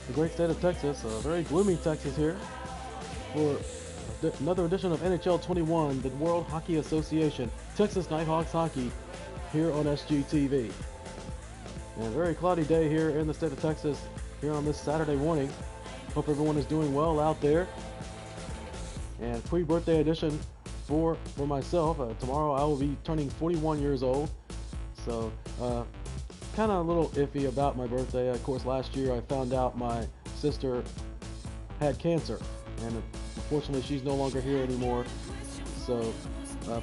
the great state of Texas, a very gloomy Texas here, for another edition of NHL 21, the World Hockey Association, Texas Nighthawks Hockey, here on SGTV. And a very cloudy day here in the state of Texas, here on this Saturday morning. Hope everyone is doing well out there. And pre-birthday edition for myself. Tomorrow I will be turning 41 years old. So, kind of a little iffy about my birthday. Of course, last year I found out my sister had cancer, and unfortunately she's no longer here anymore. So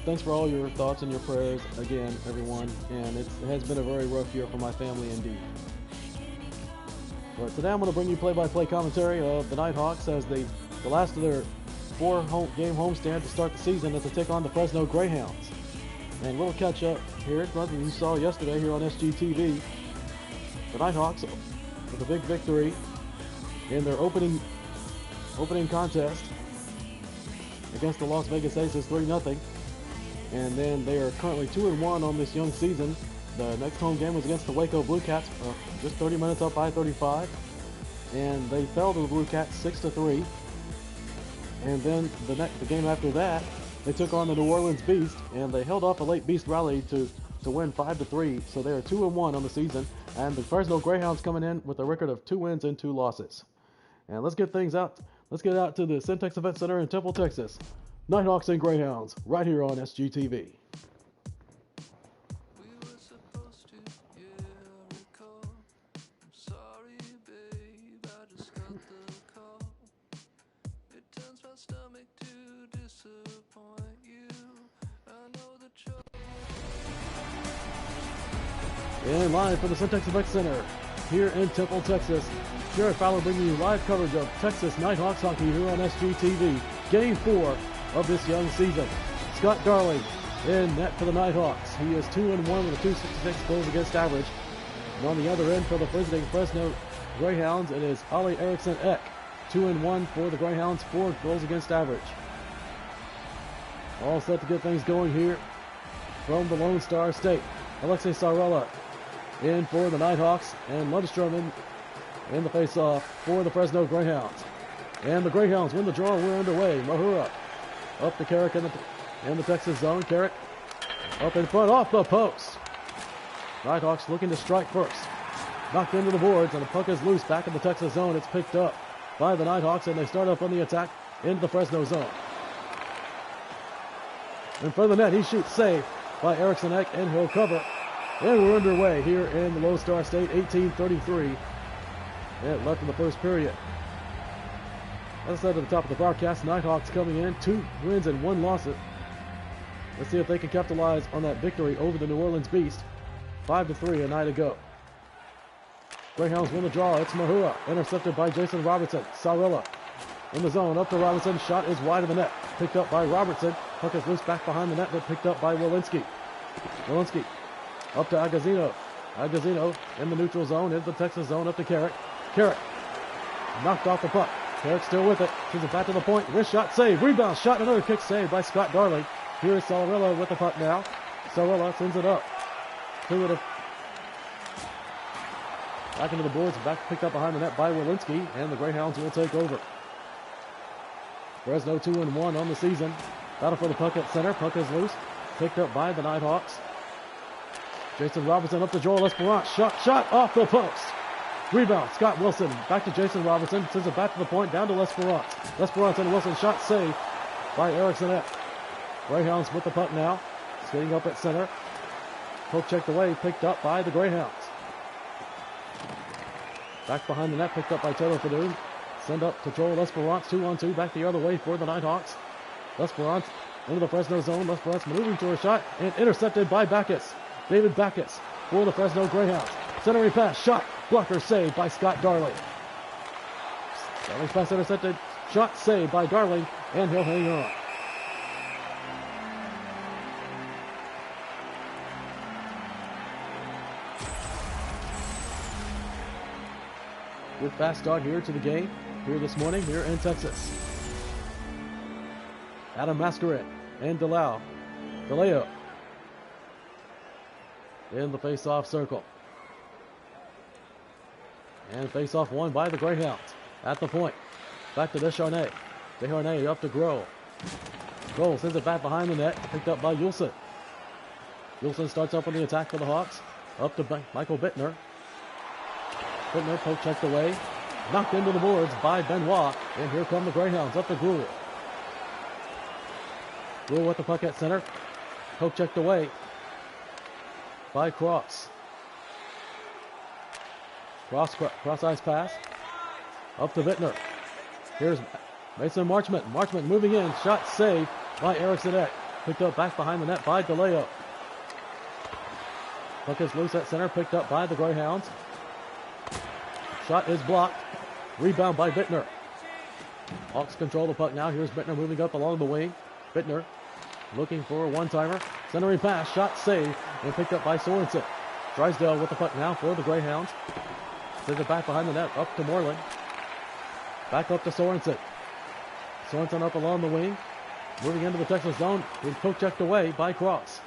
thanks for all your thoughts and your prayers again, everyone, and it has been a very rough year for my family indeed. But today I'm going to bring you play-by-play commentary of the Nighthawks as the last of their 4-game homestand to start the season as they take on the Fresno Greyhounds. And a little catch-up here, as you saw yesterday here on SGTV. The Nighthawks with a big victory in their opening contest against the Las Vegas Aces, 3-0. And then they are currently 2-1 on this young season. The next home game was against the Waco Blue Cats, just 30 minutes up by 35. And they fell to the Blue Cats 6-3. And then the game after that, they took on the New Orleans Beast, and they held off a late Beast rally to win 5-3. So they are 2-1 on the season, and the Fresno Greyhounds coming in with a record of 2 wins and 2 losses. And let's get things out. Let's get out to the Syntex Event Center in Temple, Texas. Nighthawks and Greyhounds, right here on SGTV. And live from the Syntex Event Center here in Temple, Texas, Jared Fowler bringing you live coverage of Texas Nighthawks hockey here on SGTV. Game 4 of this young season. Scott Darling in net for the Nighthawks. He is 2-1 with a .266 goals against average. And on the other end for the visiting Fresno Greyhounds, it is Ollie Eriksson Ek. 2-1 for the Greyhounds, 4 goals against average. All set to get things going here from the Lone Star State. Alexei Sarella in for the Nighthawks, and Lundstrom in the face-off for the Fresno Greyhounds. And the Greyhounds win the draw. We're underway. Mahura up to Carrick in the Texas zone. Carrick up in front, off the post. Nighthawks looking to strike first. Knocked into the boards, and the puck is loose back in the Texas zone. It's picked up by the Nighthawks, and they start up on the attack into the Fresno zone. In front of the net, he shoots safe by Eriksson Ek, and he'll cover. And we're underway here in the Lone Star State, 18:33. And left in the first period. As I said at the top of the broadcast, Nighthawks coming in, 2 wins and 1 loss. Let's see if they can capitalize on that victory over the New Orleans Beast. 5-3 a night ago. Greyhounds win the draw. It's Mahura, intercepted by Jason Robertson. Sarella in the zone, up to Robinson. Shot is wide of the net. Picked up by Robertson. Puck is loose back behind the net, but picked up by Walensky. Walensky up to Agazino. Agazino in the neutral zone, into the Texas zone, up to Carrick. Carrick knocked off the puck. Carrick still with it. Sends it back to the point. Wrist shot, save. Rebound shot. Another kick saved by Scott Darling. Here is Sarella with the puck now. Sarella sends it up. Back into the boards. Back picked up behind the net by Walensky. And the Greyhounds will take over. Fresno 2-1 on the season. Battle for the puck at center. Puck is loose. Picked up by the Nighthawks. Jason Robinson up to Joel Esperance. Shot off the post. Rebound, Scott Wilson. Back to Jason Robinson. Sends it back to the point, down to Lesperance. Lesperance and Wilson. Shot saved by Eriksson Ek. Greyhounds with the puck now. Skating up at center. Poke checked away, picked up by the Greyhounds. Back behind the net, picked up by Taylor Fadoon. Send up to Joel Lesperance. 2-on-2, back the other way for the Nighthawks. Lesperance into the Fresno zone. Lesperance maneuvering to her shot and intercepted by Backus. David Backus for the Fresno Greyhounds. Centering pass, shot, blocker saved by Scott Darling. Darling's pass intercepted, shot saved by Darling, and he'll hang on. Good fast start here to the game, here this morning, here in Texas. Adam Mascaret and DeLeo in the face-off circle. And face-off won by the Greyhounds. At the point. Back to Descharnay. Descharnay up to Grohl. Grohl sends it back behind the net. Picked up by Yulson. Yulson starts up on the attack for the Hawks. Up to Michael Bittner. Bittner poke checked away. Knocked into the boards by Benoit. And here come the Greyhounds up to Gruel. Gruel with the puck at center. Poke checked away by Cross. Cross-ice pass. Up to Bittner. Here's Mason Marchment. Marchment moving in. Shot saved by Erickson Eck. Picked up back behind the net by DeLeo. Puck is loose at center. Picked up by the Greyhounds. Shot is blocked. Rebound by Bittner. Hawks control the puck now. Here's Bittner moving up along the wing. Bittner looking for a one-timer. Centering pass. Shot saved and picked up by Sorensen. Drysdale with the puck now for the Greyhounds. Sends it back behind the net. Up to Moreland. Back up to Sorensen. Sorensen up along the wing. Moving into the Texas zone. Being poke checked away by Cross.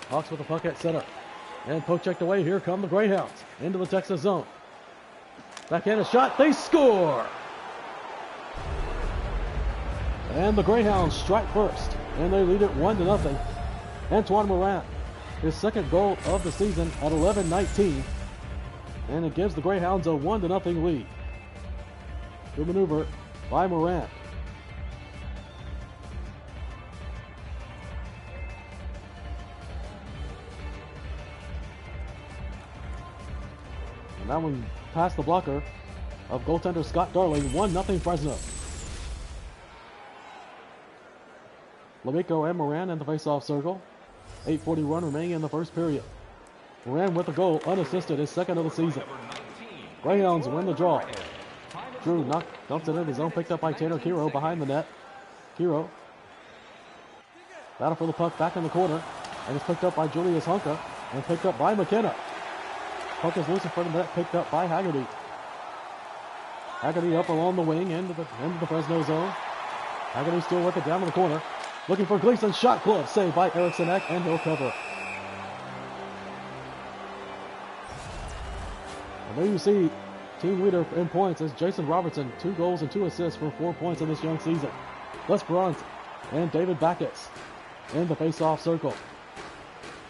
Hawks with the puck at center. And poke checked away. Here come the Greyhounds. Into the Texas zone. Backhand shot. They score! And the Greyhounds strike first. And they lead it 1-0. Antoine Morin. His second goal of the season at 11-19. And it gives the Greyhounds a 1-0 lead. Good maneuver by Morin. And that one past the blocker of goaltender Scott Darling. 1-0 Fresno. Lamico and Morin in the face-off circle. 8:41 remaining in the first period. Morin with a goal, unassisted, his second of the season. Greyhounds win the draw. Drew dumps it into the zone, picked up by Tanner Kiro behind the net. Kiro. Battle for the puck back in the corner. And it's picked up by Julius Honka. And picked up by McKenna. Puck is loose in front of the net, picked up by Haggerty. Haggerty up along the wing, into the Fresno zone. Haggerty still with it down in the corner. Looking for Gleason, shot glove, saved by Erickson Eck, and he'll cover. And there you see team leader in points is Jason Robertson, 2 goals and 2 assists for 4 points in this young season. Les Bronze and David Backus in the face-off circle.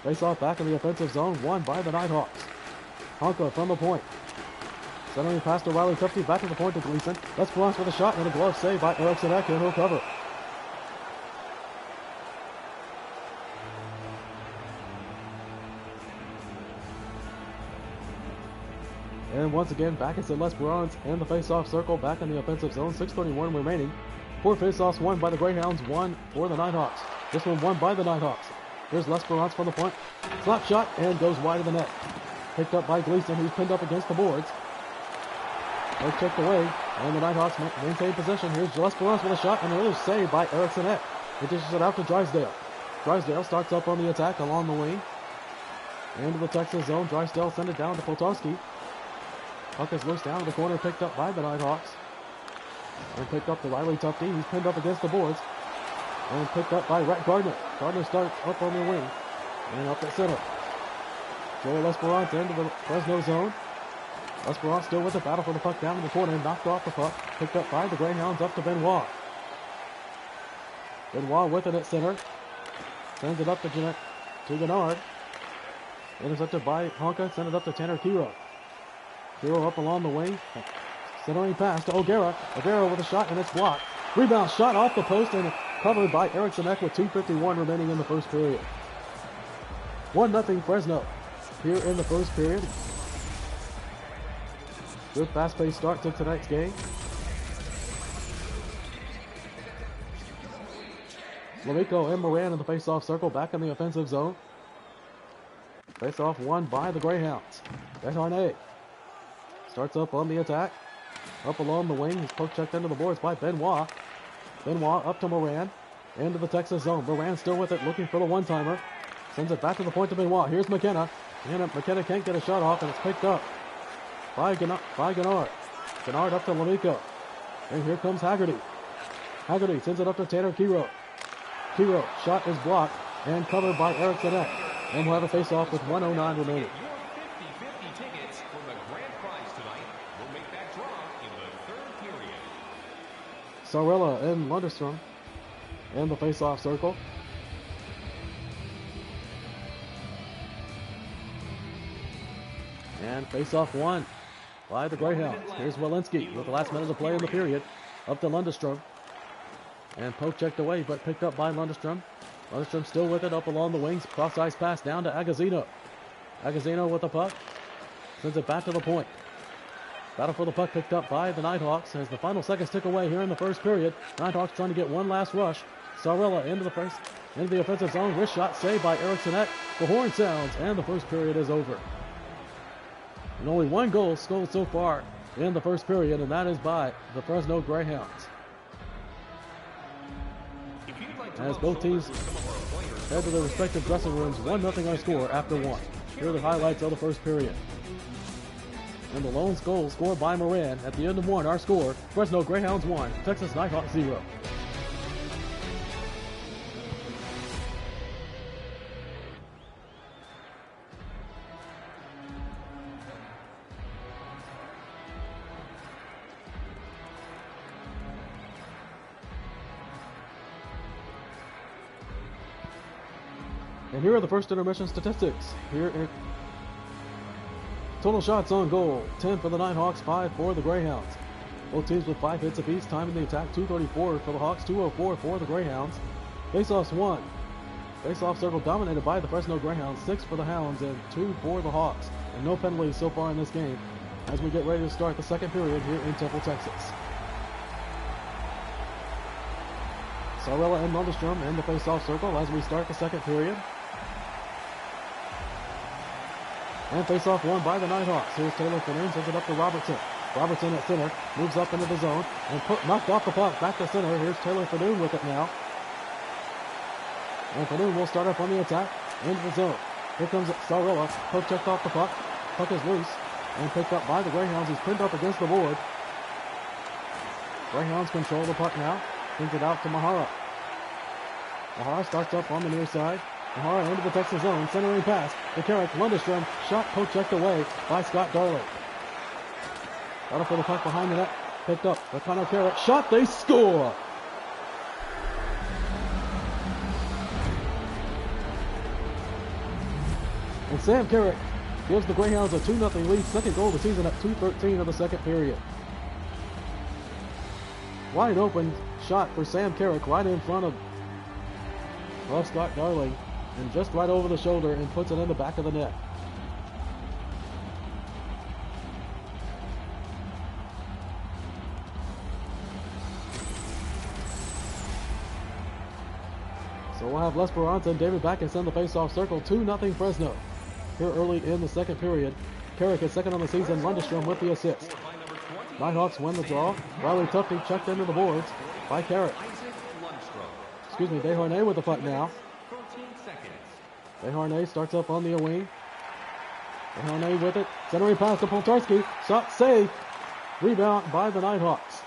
Face-off back in the offensive zone, won by the Nighthawks. Honka from the point. Centering pass to Riley Tufte, back to the point to Gleason. Les Bronze with a shot and a glove saved by Erickson Eck, and he'll cover. And once again, Backus and Les Bronze in the face-off circle, back in the offensive zone. 6:31 remaining. 4 face-offs won by the Greyhounds, 1 for the Nighthawks. This one won by the Nighthawks. Here's Les Bronze from the point. Slap shot and goes wide of the net. Picked up by Gleason, who's pinned up against the boards. They're checked away, and the Nighthawks maintain possession. Here's Les Bronze with a shot, and another save by Erickson Eck. He dishes it out to Drysdale. Drysdale starts up on the attack along the wing. Into the Texas zone. Drysdale sends it down to Poltarski. Puck is loose down in the corner, picked up by the Nighthawks. And picked up to Riley Tufte. He's pinned up against the boards. And picked up by Rhett Gardner. Gardner starts up on the wing. And up at center. Joey Lesperance into the Fresno zone. Lesperance still with the battle for the puck down in the corner. Knocked off the puck. Picked up by the Greyhounds up to Benoit. Benoit with it at center. Sends it up to Gennard. Intercepted by Honka. Send it up to Tanner Kiro. Kiro up along the wing. Centering pass to O'Gara. O'Gara with a shot, and it's blocked. Rebound shot off the post and covered by Erickson Eck with 2:51 remaining in the first period. 1-0 Fresno here in the first period. Good fast-paced start to tonight's game. Lamico and Moran in the face-off circle, back in the offensive zone. Face-off won by the Greyhounds. Desharnais starts up on the attack. Up along the wing. He's poke checked into the boards by Benoit. Benoit up to Moran. Into the Texas zone. Moran still with it, looking for the one-timer. Sends it back to the point to Benoit. Here's McKenna. And McKenna can't get a shot off, and it's picked up by Gennard. Gennard up to Lamico. And here comes Haggerty. Haggerty sends it up to Tanner Kiro. Kiro, shot is blocked and covered by Erickson Eck. And we'll have a face-off with 1:09 remaining. Sarella and Lundestrom in the face-off circle. And face-off won by the Greyhounds. Here's Walensky with the last minute of play in the period. Up to Lundestrom. And poke checked away, but picked up by Lundestrom. Lundestrom still with it up along the wings. Cross-ice pass down to Agazino. Agazino with the puck. Sends it back to the point. Battle for the puck picked up by the Nighthawks as the final seconds tick away here in the first period. Nighthawks trying to get one last rush. Sarella into the offensive zone. Wrist shot saved by Erikssonet. The horn sounds and the first period is over. And only one goal scored so far in the first period, and that is by the Fresno Greyhounds. As both teams head to their respective dressing rooms, 1-0 our score after one. Here are the highlights of the first period. And the lone goal scored by Moran. At the end of one, our score, Fresno Greyhounds 1, Texas Nighthawks 0. And here are the first intermission statistics. Total shots on goal, 10 for the Nighthawks, 5 for the Greyhounds. Both teams with 5 hits apiece. Time in the attack, 2:34 for the Hawks, 2:04 for the Greyhounds. Faceoffs 1. Faceoff circle dominated by the Fresno Greyhounds, 6 for the Hounds and 2 for the Hawks. And no penalties so far in this game as we get ready to start the second period here in Temple, Texas. Sarella and Lundestrom in the faceoff circle as we start the second period. And face-off won by the Nighthawks. Here's Taylor Fanoon, sends it up to Robertson. Robertson at center, moves up into the zone, and knocked off the puck, back to center. Here's Taylor Fanoon with it now. And Fanoon will start up on the attack, into the zone. Here comes Sarella, poke checked off the puck. Puck is loose, and picked up by the Greyhounds. He's pinned up against the board. Greyhounds control the puck now, brings it out to Mahara. Mahara starts up on the near side. Mahara into the Texas zone, centering pass to Carrick. Lundestrom, shot poke checked away by Scott Darling. Battle for the puck behind the net, picked up by Connor Carrick. Shot, they score! And Sam Carrick gives the Greyhounds a 2-0 lead, second goal of the season at 2:13 of the second period. Wide open shot for Sam Carrick right in front of Scott Darling. And just right over the shoulder and puts it in the back of the net. So we'll have Lesperance and David Backus in the face-off circle. 2-0 Fresno. Here early in the second period. Carrick is second on the season. Lundestrom with the assist. Nighthawks win the draw. Riley Tufte checked into the boards by Carrick. Desharnais with the puck now. Desharnais starts up on the wing. Desharnais with it. Centering pass to Poltarski. Shot saved. Rebound by the Nighthawks.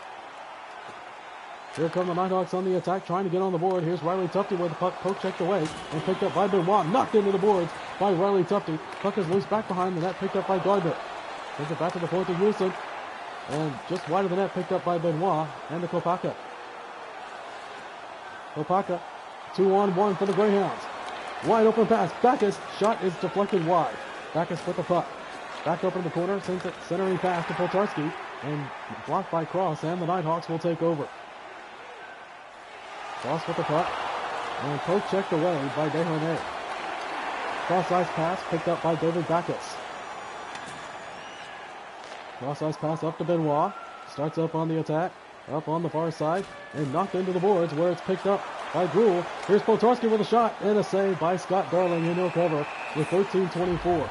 Here come the Nighthawks on the attack, trying to get on the board. Here's Riley Tufte with the puck poke checked away and picked up by Benoit. Knocked into the boards by Riley Tufte. Puck is loose back behind the net, picked up by Gardner. Sends it back to the point to Houston. And just wide of the net, picked up by Benoit and the Kopaka. Kopaka, 2-on-1 for the Greyhounds. Wide open pass. Backus. Shot is deflected wide. Backus with the puck. Back up in the corner. Sends it centering pass to Poltarski. And blocked by Cross. And the Nighthawks will take over. Cross with the puck. And poke checked away by Desharnais. Cross-ice pass picked up by David Backus. Cross-ice pass up to Benoit. Starts up on the attack. Up on the far side. And knocked into the boards where it's picked up by Gruhl. Here's Poltarski with a shot and a save by Scott Darling in no cover with 13:24.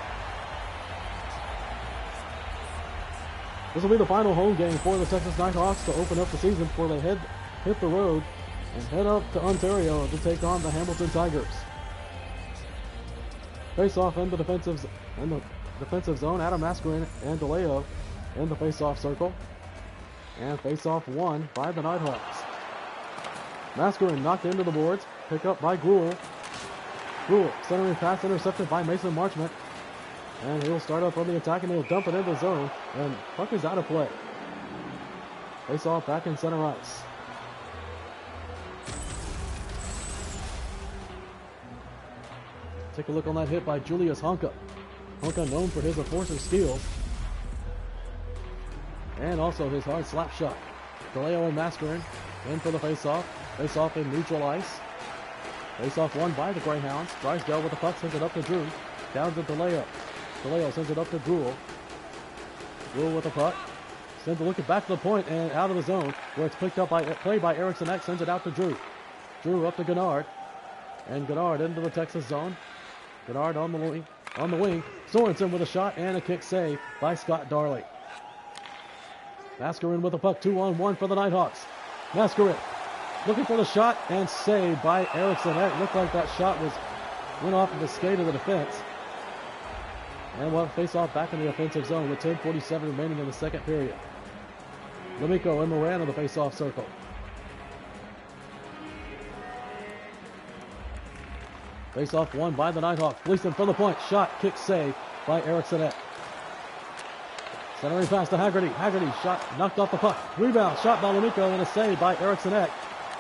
This will be the final home game for the Texas Nighthawks to open up the season before they hit the road and head up to Ontario to take on the Hamilton Tigers. Face off in the defensive zone. Adam Mascarin and DeLeo in the face-off circle. And face-off won by the Nighthawks. Mascarin knocked into the boards. Pick up by Gruhl. Gruhl, centering pass intercepted by Mason Marchment. And he'll start up on the attack and he'll dump it into the zone. And puck is out of play. Face off back in center ice. Take a look on that hit by Julius Honka. Honka known for his enforcer skills. And also his hard slap shot. DeLeo and Mascarin in for the face-off. Face-off in neutral ice. Face-off won by the Greyhounds. Drysdale with the puck, sends it up to Drew. Down to DeLeo. DeLeo sends it up to Drool. Drool with the puck. Sends it looking back to the point and out of the zone, where it's picked up by played by Erickson X. Sends it out to Drew. Drew up to Gennard. And Gennard into the Texas zone. Gennard on the wing. Sorensen with a shot and a kick save by Scott Darley. Mascarin with the puck, 2-on-1 for the Nighthawks. Mascarin looking for the shot and saved by Erickson. It looked like that shot went off of the skate of the defense. And we'll face off back in the offensive zone with 10:47 remaining in the second period. Lemico and Moran in the face-off circle. Face-off won by the Nighthawks. Gleason from the point. Shot, kick, save by Erickson. Centering pass to Haggerty. Haggerty shot, knocked off the puck. Rebound, shot by Lemico and a save by Erickson.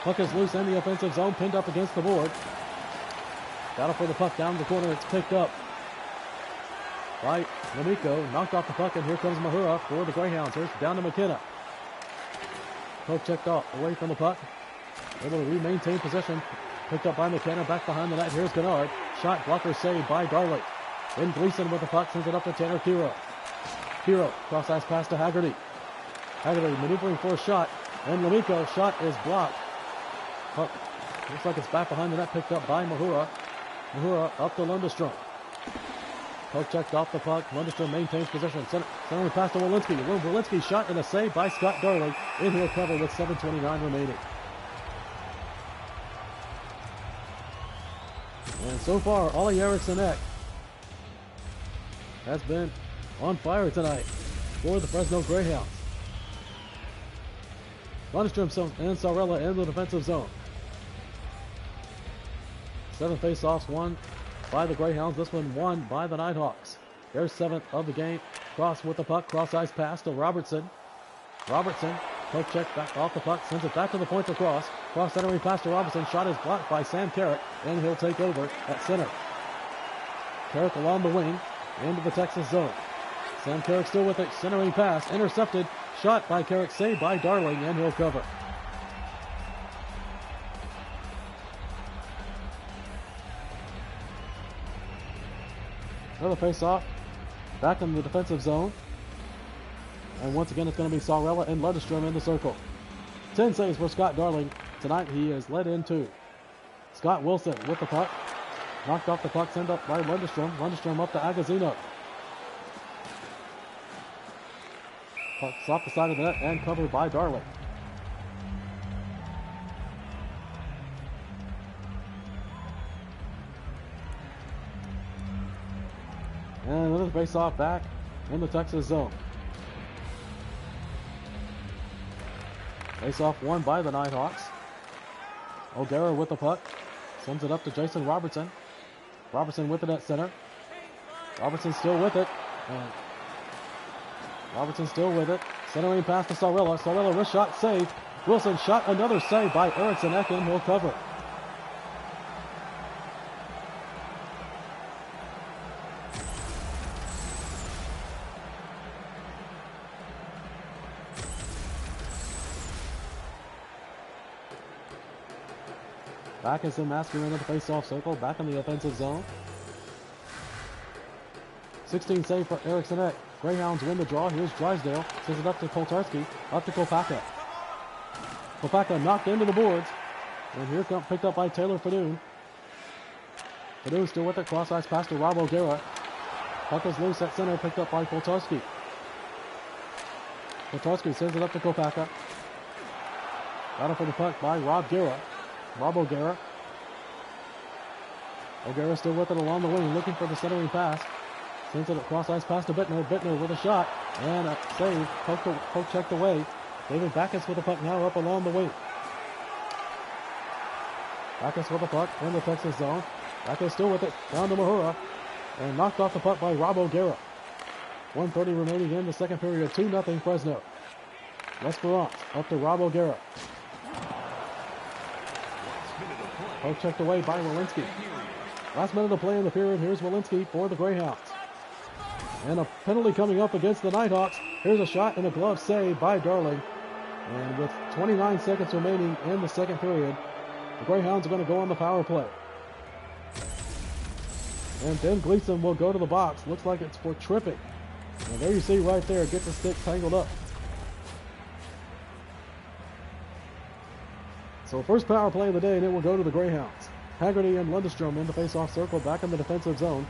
Puck is loose in the offensive zone, pinned up against the board. Battle for the puck down the corner. It's picked up by Lemico. Knocked off the puck, and here comes Mahura for the Greyhounds. Here's down to McKenna. Poke checked off, away from the puck. Able to maintain possession. Picked up by McKenna, back behind the net. Here's Gennard. Shot blocker saved by Darley. Then Gleason with the puck, sends it up to Tanner Kiro. Kiro, cross-ice pass to Haggerty. Haggerty maneuvering for a shot, and Lemico shot is blocked. Puck looks like it's back behind the net, picked up by Mahura. Mahura up to Lundestrom. Poke checked off the puck. Lundestrom maintains possession. Centering pass to Walensky. Walensky shot and a save by Scott Darley. In-heel cover with 7:29 remaining. And so far, Ollie Erickson has been on fire tonight for the Fresno Greyhounds. Lundestrom and Sarella in the defensive zone. 7 face-offs won by the Greyhounds. This one won by the Nighthawks. Their 7th of the game. Cross with the puck. Cross-ice pass to Robertson. Robertson, poke check back off the puck. Sends it back to the point for Cross. Cross centering pass to Robertson. Shot is blocked by Sam Carrick, and he'll take over at center. Carrick along the wing into the Texas zone. Sam Carrick still with it. Centering pass. Intercepted. Shot by Carrick. Saved by Darling, and he'll cover. Another face-off. Back in the defensive zone. And once again, it's going to be Sarella and Lundestrom in the circle. 10 saves for Scott Darling. Tonight, he has led in 2. Scott Wilson with the puck. Knocked off the puck. Sent up by Lundestrom. Lundestrom up to Agazino. Puck's off the side of the net and covered by Darling. And another face-off back in the Texas zone. Face-off won by the Nighthawks. O'Gara with the puck. Sends it up to Jason Robertson. Robertson with it at center. Robertson still with it. And Robertson still with it. Centering pass to Sarella. Sarella wrist shot saved. Wilson shot another save by Erickson Ecken. He'll cover. Back is the Mascarin in the face-off circle. Back in the offensive zone. 16 save for Erickson Eck. Greyhounds win the draw. Here's Drysdale. Sends it up to Koltarski. Up to Kopaka. Kopaka knocked into the boards. And here comes picked up by Taylor Fadoon. Fadoon still with it. Cross-ice pass to Rob O'Gara. Puck is loose at center. Picked up by Koltarski. Koltarski sends it up to Kopaka. Battle for the puck by Rob Guerra. Rob O'Gara. O'Gara still with it along the wing, looking for the centering pass. Sends it across ice pass to Bittner. Bittner with a shot and a save. Poke checked away. David Backus with the puck now up along the wing. Backus with the puck in the Texas zone. Backus still with it. Down to Mahura. And knocked off the puck by Rob O'Gara. 1:30 remaining in the second period. 2-0 Fresno. L'Esperance up to Rob O'Gara. Poke checked away by Walensky. Last minute of play in the period. Here's Walensky for the Greyhounds. And a penalty coming up against the Nighthawks. Here's a shot and a glove save by Darling. And with 29 seconds remaining in the second period, the Greyhounds are going to go on the power play. And Ben Gleason will go to the box. Looks like it's for tripping. And there you see right there, gets the stick tangled up. So first power play of the day, and it will go to the Greyhounds. Haggerty and Lundestrom in the face-off circle, back in the defensive zone.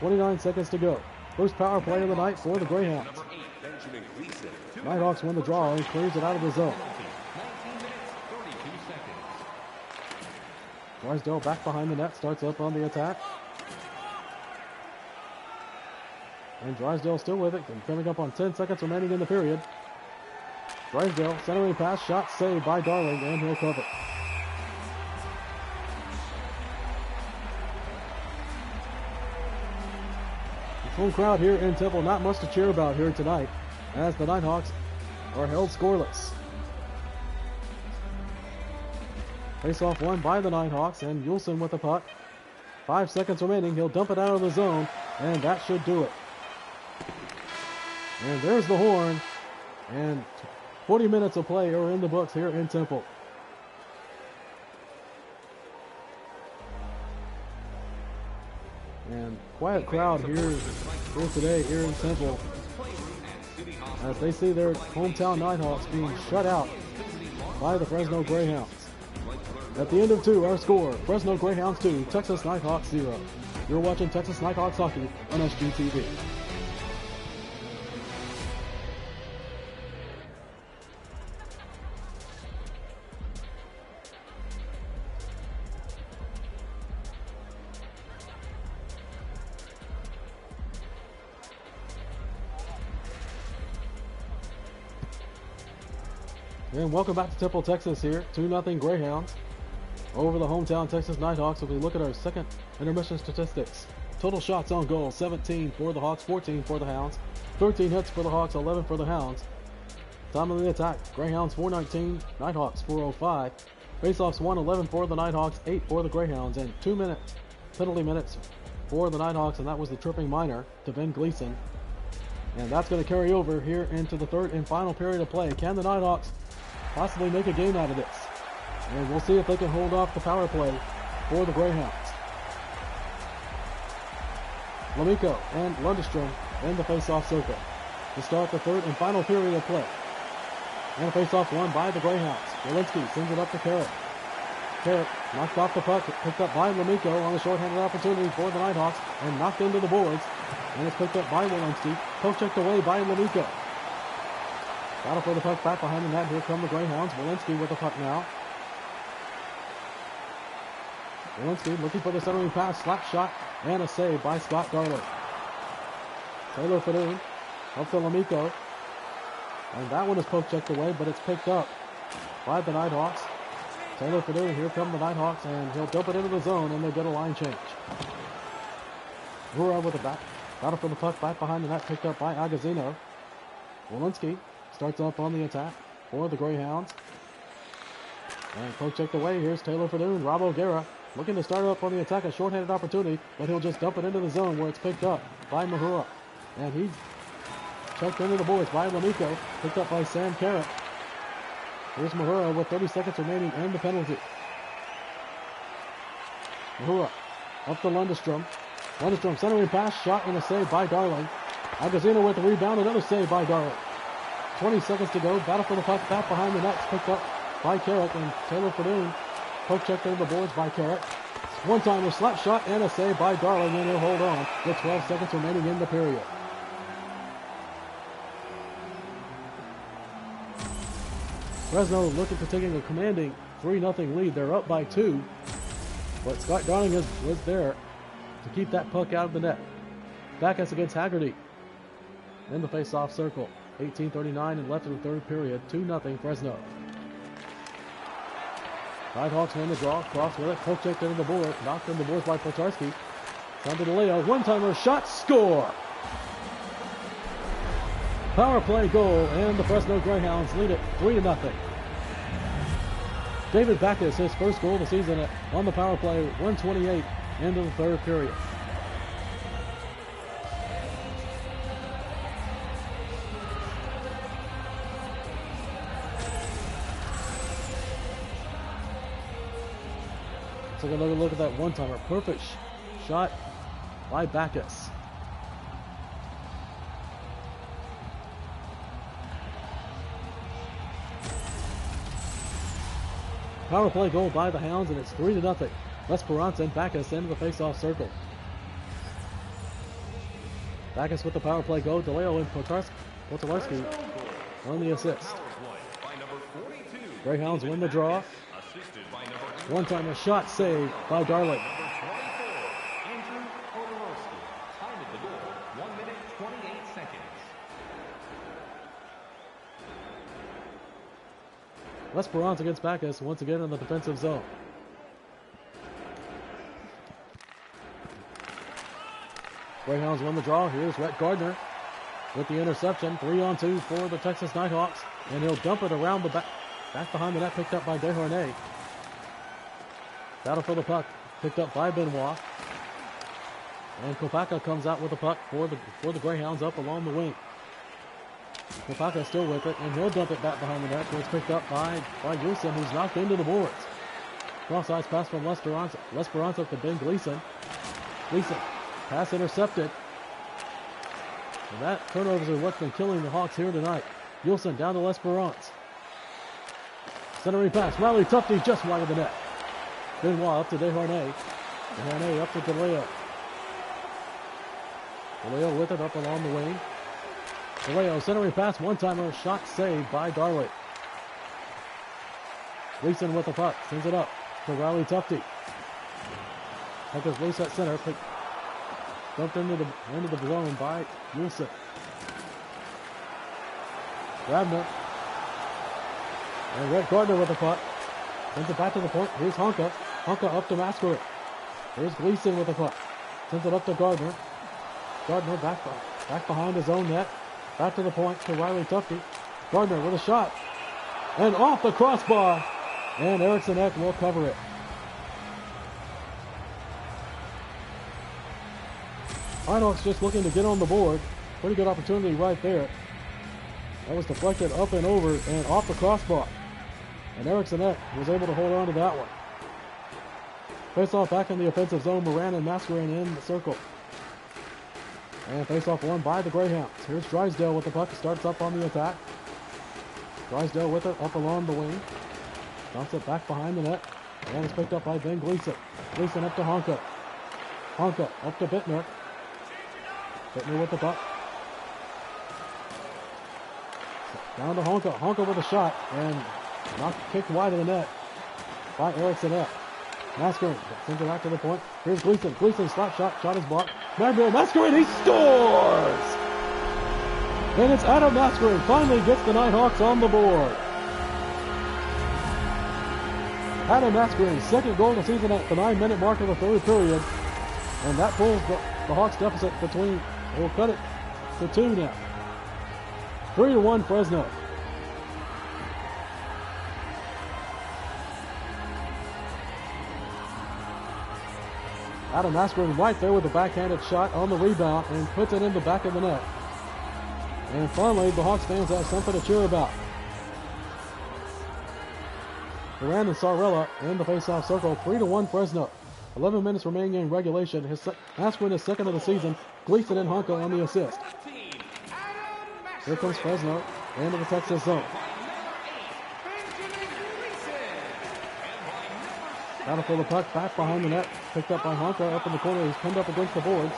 29 seconds to go. First power play of the night for the Greyhounds. Nighthawks win the draw and clears it out of the zone. Drysdale back behind the net, starts up on the attack. And Drysdale still with it, and coming up on 10 seconds remaining in the period. Drysdale, centering pass, shot saved by Darling, and he'll cover. The full crowd here in Temple, not much to cheer about here tonight, as the Nighthawks are held scoreless. Face-off won by the Nighthawks, and Yulson with the puck. 5 seconds remaining, he'll dump it out of the zone, and that should do it. And there's the horn, and 40 minutes of play are in the books here in Temple. And quiet crowd here today here in Temple as they see their hometown Nighthawks being shut out by the Fresno Greyhounds. At the end of 2, our score, Fresno Greyhounds 2, Texas Nighthawks 0. You're watching Texas Nighthawks hockey on SGTV. And welcome back to Temple, Texas here. 2-0 Greyhounds over the hometown Texas Nighthawks. If we look at our second intermission statistics, total shots on goal, 17 for the Hawks, 14 for the Hounds. 13 hits for the Hawks, 11 for the Hounds. Time of the attack, Greyhounds 419, Nighthawks 405. Faceoffs 111 for the Nighthawks, 8 for the Greyhounds, and 2 minutes, penalty minutes for the Nighthawks, and that was the tripping minor to Ben Gleason. And that's going to carry over here into the third and final period of play. Can the Nighthawks possibly make a game out of this? And we'll see if they can hold off the power play for the Greyhounds. Lamico and Lundestrom in the face-off circle to start the third and final period of play. And a face-off won by the Greyhounds. Walensky sends it up to Carrick. Carrick knocked off the puck, picked up by Lamico on the shorthanded opportunity for the Nighthawks, and knocked into the boards. And it's picked up by Walensky. Poke checked away by Lamico. Battle for the puck back behind the net. Here come the Greyhounds. Walensky with the puck now. Walensky looking for the centering pass, slap shot, and a save by Scott Darling. Taylor Fadoon up to Lamico. And that one is poke checked away, but it's picked up by the Nighthawks. Taylor Fadoon, here come the Nighthawks, and he'll dump it into the zone, and they'll get a line change. Rura with the back. Battle for the puck back behind the net, picked up by Agazino. Walensky starts up on the attack for the Greyhounds. And poke checked away. Here's Taylor Fadoon. Rob O'Gara looking to start up on the attack. A shorthanded opportunity, but he'll just dump it into the zone where it's picked up by Mahura. And he's checked into the boards by Lamico. Picked up by Sam Carrick. Here's Mahura with 30 seconds remaining and the penalty. Mahura up to Lundestrom. Lundestrom centering pass, shot, and a save by Darling. Agazino with the rebound, another save by Darling. 20 seconds to go. Battle for the puck back behind the net. Picked up by Carrick, and Taylor Fadoon poke checked into the boards by Carrick. One-timer, slap shot, and a save by Darling, and he'll hold on with 12 seconds remaining in the period. Fresno looking for taking a commanding 3-0 lead. They're up by 2, but Scott Darling was there to keep that puck out of the net. Back us against Haggerty in the face-off circle. 18:39 and left in the third period. 2-0 Fresno. Nighthawks win the draw. Cross with it. Poke checked into the board. Knocked in the boards by Polcharski. Down to the layout. One-timer shot. Score! Power play goal, and the Fresno Greyhounds lead it 3-0. David Backus, his first goal of the season on the power play. 1:28 into the third period. So another look at that one-timer. Perfect shot by Backus. Power play goal by the Hounds, and it's 3-0. Esperanza and Backus into the face-off circle. Backus with the power play goal. DeLeo and Potalarski on the assist. Greyhounds win the draw. One-timer shot saved by Darling. Esperanza against Backus once again in the defensive zone. Greyhounds win the draw. Here's Rhett Gardner with the interception. 3-on-2 for the Texas Nighthawks. And he'll dump it around the back behind the net, picked up by Desharnais. Battle for the puck, picked up by Benoit. And Kopaka comes out with the puck for the Greyhounds up along the wing. Kopaka still with it, and he'll dump it back behind the net, where it's picked up by Yulson, who's knocked into the boards. Cross-ice pass from Lesperanza up to Ben Gleason. Gleason, pass intercepted. And that turnovers are what's been killing the Hawks here tonight. Yulson down to Lesperance. Centering pass, Riley Tufte just wide of the net. Benoit up to Desharnais. Desharnais up to DeLeo. DeLeo with it up along the wing. DeLeo centering pass, one-timer, shot saved by Darley. Gleason with the puck, sends it up to Riley Tufte. Puck is loose at center, dumped into the zone by Wilson. Grabner. And Rhett Gardner with the puck. Sends it back to the point. Here's Honka. Honka up to Masquerade. Here's Gleason with the puck. Sends it up to Gardner. Gardner back behind his own net. Back to the point to Riley Tufte. Gardner with a shot. And off the crossbar. And Erickson Eck will cover it. Nighthawks just looking to get on the board. Pretty good opportunity right there. That was deflected up and over and off the crossbar. And Erickson Eck was able to hold on to that one. Face-off back in the offensive zone. Moran and Masquerade in the circle. And face-off won by the Greyhounds. Here's Drysdale with the puck. Starts up on the attack. Drysdale with it up along the wing. Dumps it back behind the net. And it's picked up by Ben Gleason. Gleason up to Honka. Honka up to Bittner. Bittner with the puck. Down to Honka. Honka with a shot. And kicked wide of the net by Erickson Eck. Masquerade sends it back to the point. Here's Gleason. Gleason slap shot. Shot is blocked. Masquerade, he scores! And it's Adam Masquerade finally gets the Nighthawks on the board. Adam Masquerade's second goal of the season at the 9-minute mark of the third period. And that pulls the Hawks deficit between, we'll cut it to 2 now. 3-1 Fresno. Adam Masquerade right there with the backhanded shot on the rebound and puts it in the back of the net. And finally, the Hawks fans have something to cheer about. Duran and Sarella in the face-off circle. 3-1 Fresno. 11 minutes remaining in regulation. Masquerade is second of the season. Gleason and Honka on the assist. Here comes Fresno into the Texas zone. Battle for the puck back behind the net. Picked up by Honka up in the corner. He's pinned up against the boards.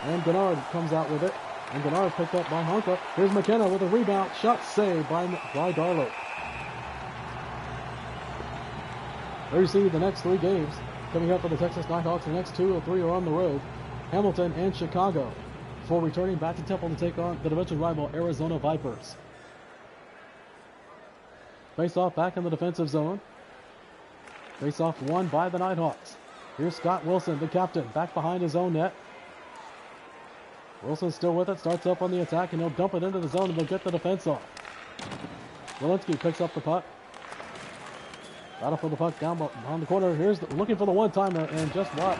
And Gennard comes out with it. And Gennard picked up by Honka. Here's McKenna with a rebound. Shot saved by Darlow. There you see the next 3 games coming up for the Texas Nighthawks. The next 2 or 3 are on the road. Hamilton and Chicago. Before returning back to Temple to take on the division rival Arizona Vipers. Face-off back in the defensive zone. Face-off won by the Nighthawks. Here's Scott Wilson, the captain, back behind his own net. Wilson's still with it, starts up on the attack, and he'll dump it into the zone and they'll get the defense off. Walensky picks up the puck. Battle for the puck down behind the corner. Here's looking for the one-timer and just not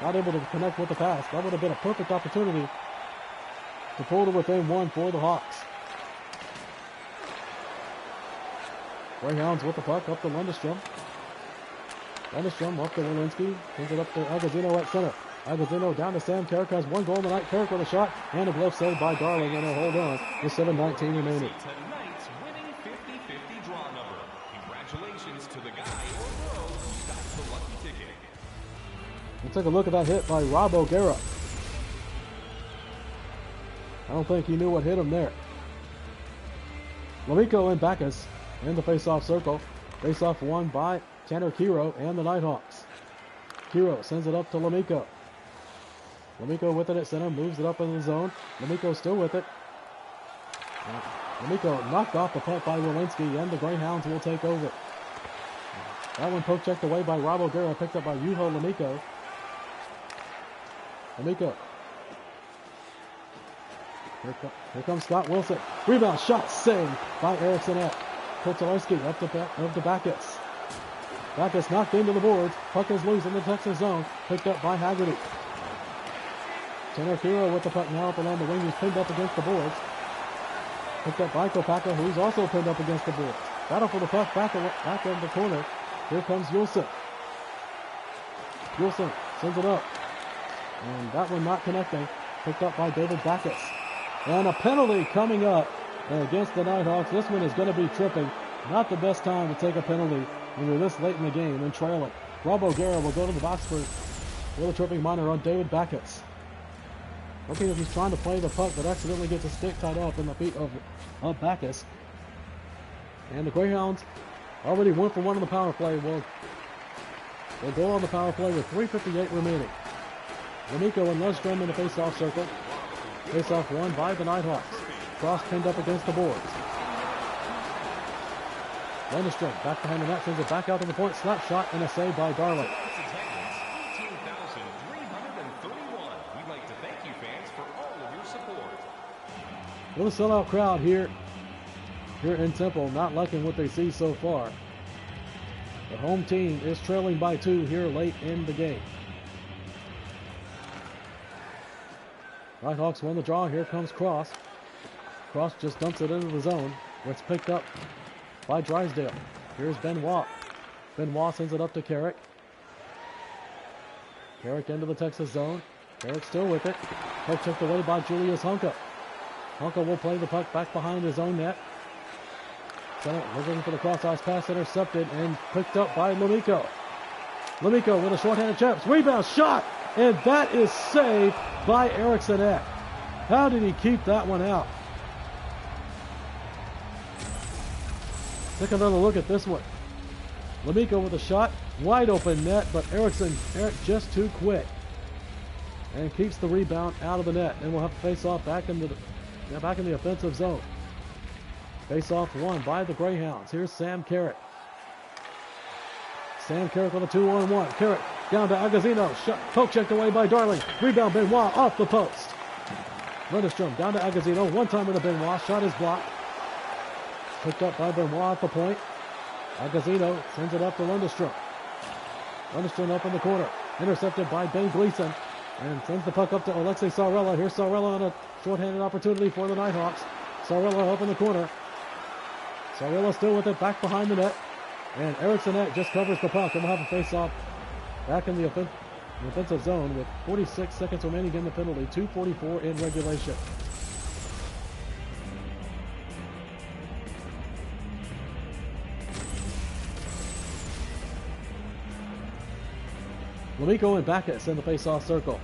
able to connect with the pass. That would have been a perfect opportunity to pull to within one for the Hawks. Greyhounds with the puck up to Lundestrom. Lundestrom up to Walensky. Sends it up to Agazino at center. Agazino down to Sam Carrick. Has one goal tonight. Carrick with a shot and a glove saved by Darling, and a hold on with 7:19 remaining. Tonight's winning 50-50 draw number. Congratulations to the guy or girl who got the lucky ticket. We'll take a look at that hit by Rob O'Gara. I don't think he knew what hit him there. Lamiko and Backus in the face-off circle. Face-off won by Tanner Kiro and the Nighthawks. Kiro sends it up to Lamiko. Lamiko with it at center, moves it up in the zone. Lamiko still with it. Lamiko knocked off the puck by Walensky, and the Greyhounds will take over. That one poke checked away by Rob O'Gara, picked up by Yuho Lamiko. Lamiko. Here comes Scott Wilson. Rebound shot saved by Erickson at Kotalarski up to Backus. Backus knocked into the boards. Puck is loose in the Texas zone. Picked up by Haggerty. Tanner Kiro with the puck now up along the wing. He's pinned up against the boards. Picked up by Kopaka, who's also pinned up against the boards. Battle for the puck back in the corner. Here comes Yulson. Yulson sends it up. And that one not connecting. Picked up by David Backus. And a penalty coming up against the Nighthawks. This one is going to be tripping. Not the best time to take a penalty when you're this late in the game and trailing. Rob O'Gara will go to the box for a tripping minor on David Backus. Looking if he's trying to play the puck, but accidentally gets a stick tied up in the feet of Backus. And the Greyhounds already 1 for 1 on the power play. Will go on the power play with 3:58 remaining. Lamiko and Lundstrom in the face-off circle. Face-off won by the Nighthawks. Cross pinned up against the boards. Lundstrom back behind the net, sends it back out to the point. Slap shot and a save by Darling. We'd like to thank you fans for all of your support. Little sellout crowd here in Temple, not liking what they see so far. The home team is trailing by 2 here late in the game. Nighthawks won the draw. Here comes Cross. Cross just dumps it into the zone, where it's picked up by Drysdale. Here's Benoit. Benoit sends it up to Carrick. Carrick into the Texas zone. Carrick still with it. Puck tipped away by Julius Hunka. Hunka will play the puck back behind his own net. Center looking for the cross-ice pass, intercepted and picked up by Lamiko. Lamiko with a shorthanded chance. Rebound shot! And that is saved by Erickson Eck. How did he keep that one out? Take another look at this one. Lamiko with a shot. Wide open net, but Eric just too quick. And keeps the rebound out of the net. And we'll have to face off back in the offensive zone. Face off won by the Greyhounds. Here's Sam Carrick. Sam Carrick with a 2-on-1. Carrick down to Agazino. Poke checked away by Darling. Rebound Benoit off the post. Lundestrom down to Agazino. One-timer to Benoit. Shot is blocked. Picked up by Benoit at the point. Agazino sends it up to Lundestrom. Lundestrom up in the corner. Intercepted by Ben Gleason. And sends the puck up to Alexei Sarella. Here's Sarella on a shorthanded opportunity for the Nighthawks. Sarella up in the corner. Sarella still with it back behind the net. And Erickson just covers the puck. And we'll have a face-off back in the offensive zone with 46 seconds remaining in the penalty. 2:44 in regulation. Lamiko and Backus in the face-off circle.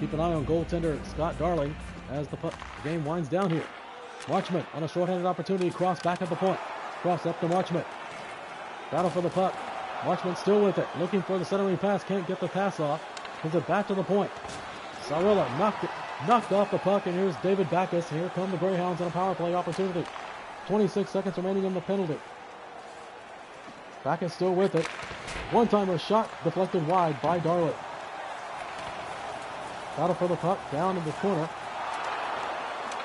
Keep an eye on goaltender Scott Darling as the game winds down here. Marchment on a shorthanded opportunity. Cross back at the point. Cross up to Marchment. Battle for the puck. Marchment still with it. Looking for the centering pass. Can't get the pass off. Sends it back to the point. Sarella knocked off the puck. And here's David Backus. Here come the Greyhounds on a power play opportunity. 26 seconds remaining in the penalty. Backus still with it. One-timer shot deflected wide by Darling. Battle for the puck down in the corner.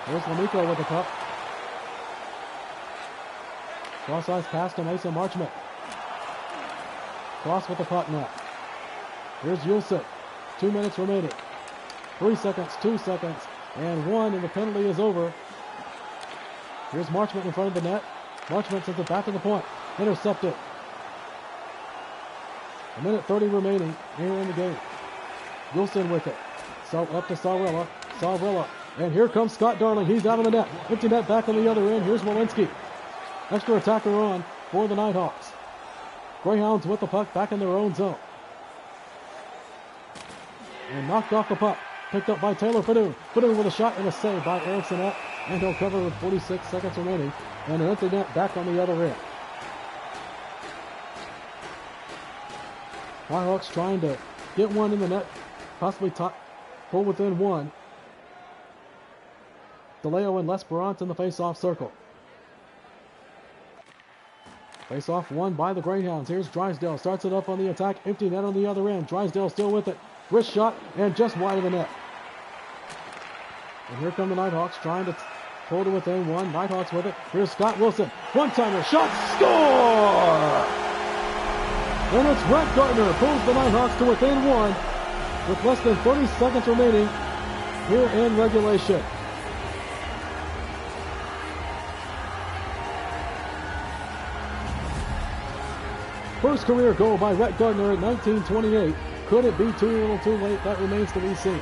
Here's Lamiko with the puck. Cross-ice pass to Mason Marchment. Cross with the puck now. Here's Yulsik. 2 minutes remaining. 3 seconds, 2 seconds, and 1, and the penalty is over. Here's Marchment in front of the net. Marchment sends it back to the point. Intercepted. 1:30 remaining here in the game. Wilson with it. So up to Sarella. Sarella. And here comes Scott Darling. He's out of the net. Empty net back on the other end. Here's Walensky. Extra attacker on for the Nighthawks. Greyhounds with the puck back in their own zone. And knocked off the puck. Picked up by Taylor Fadoon. Fadoon with a shot and a save by Erickson. And he'll cover with 46 seconds remaining. And an empty net back on the other end. Nighthawks trying to get one in the net. Possibly pull within one. DeLeo and L'Esperance in the face-off circle. Face-off won by the Greyhounds. Here's Drysdale. Starts it up on the attack. Empty net on the other end. Drysdale still with it. Wrist shot and just wide of the net. And here come the Nighthawks trying to pull to within one. Nighthawks with it. Here's Scott Wilson. One-timer. Shot. Score! And it's Brett Gardner pulls the Nighthawks to within one with less than 30 seconds remaining here in regulation. First career goal by Rhett Gardner at 19:28. Could it be too little too late? That remains to be seen.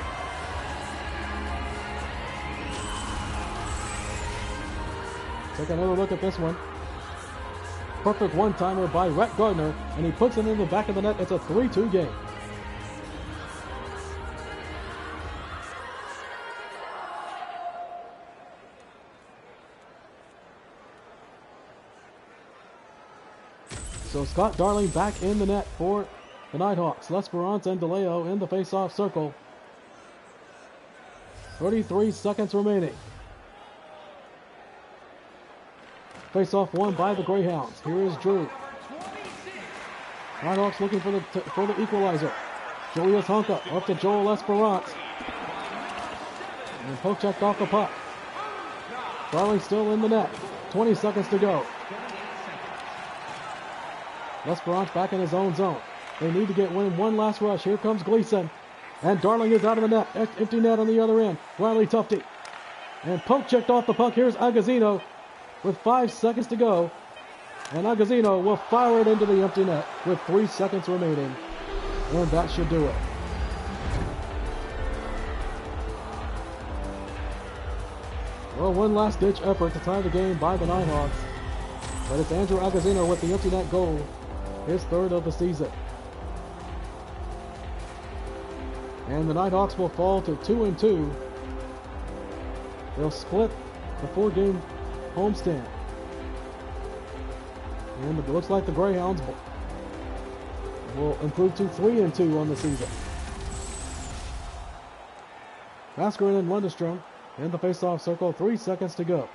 Take another look at this one. Perfect one-timer by Rhett Gardner, and he puts it in the back of the net. It's a 3-2 game. So Scott Darling back in the net for the Nighthawks. L'Esperance and DeLeo in the face-off circle. 33 seconds remaining. Face-off won by the Greyhounds. Here is Drew. Nighthawks looking for the equalizer. Julius Honka up to Joel L'Esperance. And poke checked off the puck. Darling still in the net. 20 seconds to go. L'Esperance back in his own zone. They need to get one last rush. Here comes Gleason. And Darling is out of the net. Empty net on the other end. Riley Tufte. And poke checked off the puck. Here's Agazzino with 5 seconds to go. And Agazzino will fire it into the empty net with 3 seconds remaining. And that should do it. Well, one last ditch effort to tie the game by the Nighthawks. But it's Andrew Agazzino with the empty net goal. His third of the season. And the Nighthawks will fall to 2-2. They'll split the 4-game homestand. And it looks like the Greyhounds will improve to 3-2 on the season. Mascarin and Lundestrom in the face-off circle. 3 seconds to go.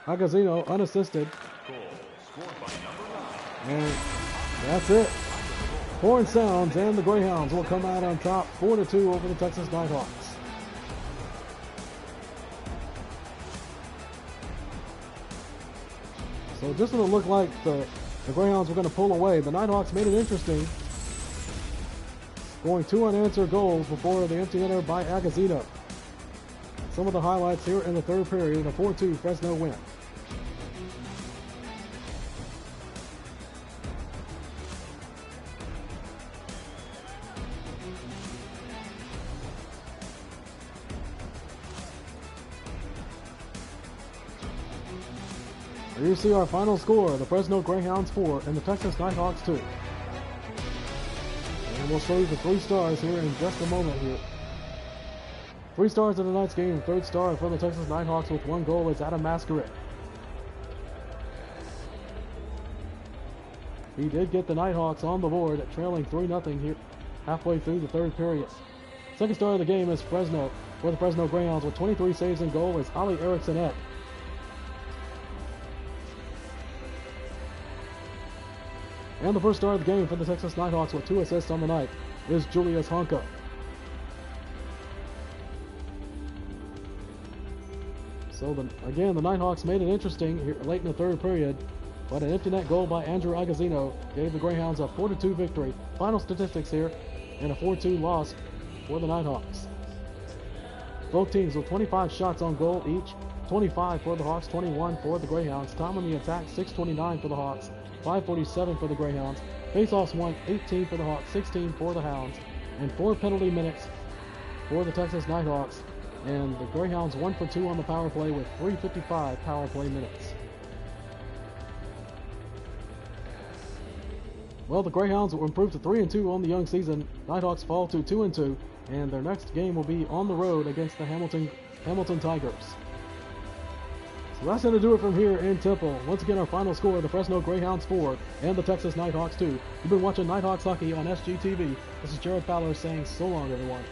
Agazzino unassisted. And that's it. Horn sounds and the Greyhounds will come out on top 4-2 over the Texas Nighthawks. So just when it looked like the Greyhounds were going to pull away, the Nighthawks made it interesting. Scoring 2 unanswered goals before the empty netter by Agazzino. Some of the highlights here in the third period in a 4-2 Fresno win. Here you see our final score, the Fresno Greyhounds 4 and the Texas Nighthawks 2. And we'll show you the 3 stars here in just a moment here. 3 stars in tonight's game. Third star for the Texas Nighthawks with 1 goal is Adam Mascarin. He did get the Nighthawks on the board, trailing 3-0 here halfway through the third period. Second star of the game is Fresno, for the Fresno Greyhounds with 23 saves and goal is Ali Erickson. And the first star of the game for the Texas Nighthawks with 2 assists on the night is Julius Honka. So again, the Nighthawks made it interesting here late in the third period, but an empty net goal by Andrew Agazino gave the Greyhounds a 4-2 victory. Final statistics here, and a 4-2 loss for the Nighthawks. Both teams with 25 shots on goal each, 25 for the Hawks, 21 for the Greyhounds. Time on the attack, 6:29 for the Hawks, 5:47 for the Greyhounds. Faceoffs won, 18 for the Hawks, 16 for the Hounds, and 4 penalty minutes for the Texas Nighthawks. And the Greyhounds 1 for 2 on the power play with 3:55 power play minutes. Well, the Greyhounds will improve to 3-2 on the young season. Nighthawks fall to 2-2, and their next game will be on the road against the Hamilton Tigers. So that's going to do it from here in Temple. Once again, our final score, the Fresno Greyhounds 4 and the Texas Nighthawks 2. You've been watching Nighthawks Hockey on SGTV. This is Jared Fowler saying so long, everyone.